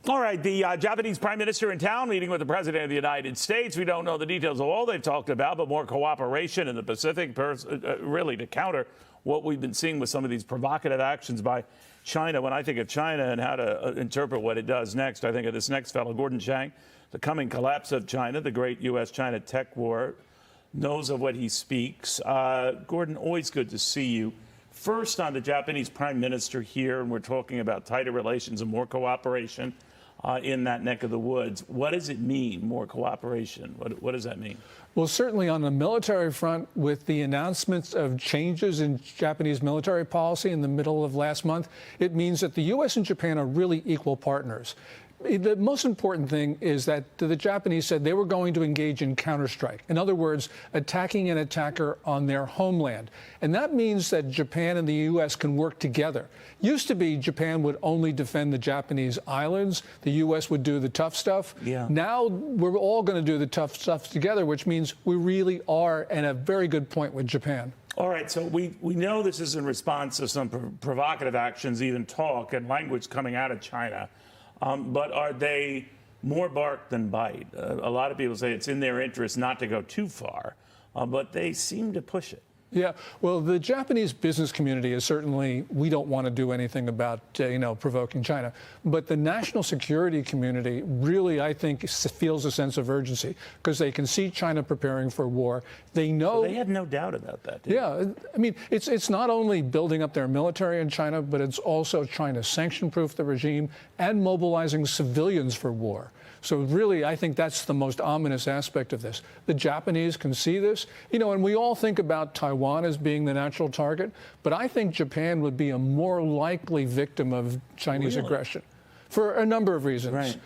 All right, the Japanese prime minister in town meeting with the president of the United States. We don't know the details of all they've talked about, but more cooperation in the Pacific, really to counter what we've been seeing with some of these provocative actions by China. When I think of China and how to interpret what it does next, I think of this next fellow, Gordon Chang, the coming collapse of China, the great U.S.-China tech war, knows of what he speaks. Gordon, always good to see you. First on the Japanese prime minister here, and we're talking about tighter relations and more cooperation in that neck of the woods. What does it mean, more cooperation? What does that mean? Well, certainly on the military front, with the announcements of changes in Japanese military policy in the middle of last month, it means that the U.S. and Japan are really equal partners. The most important thing is that the Japanese said they were going to engage in counterstrike. In other words, attacking an attacker on their homeland. And that means that Japan and the U.S. can work together. Used to be Japan would only defend the Japanese islands. The U.S. would do the tough stuff. Yeah. Now we're all going to do the tough stuff together, which means we really are at a very good point with Japan. All right, so we know this is in response to some provocative actions, even talk and language coming out of China. But are they more bark than bite? A lot of people say it's in their interest not to go too far, but they seem to push it. Yeah, well, the Japanese business community is certainly, we don't want to do anything about, provoking China. But the national security community really, I think, feels a sense of urgency because they can see China preparing for war. They know. So they had no doubt about that. Yeah, I mean, it's not only building up their military in China, but it's also trying to sanction-proof the regime and mobilizing civilians for war. So really, I think that's the most ominous aspect of this. The Japanese can see this, and we all think about Taiwan as being the natural target, but I think Japan would be a more likely victim of Chinese aggression for a number of reasons. Right.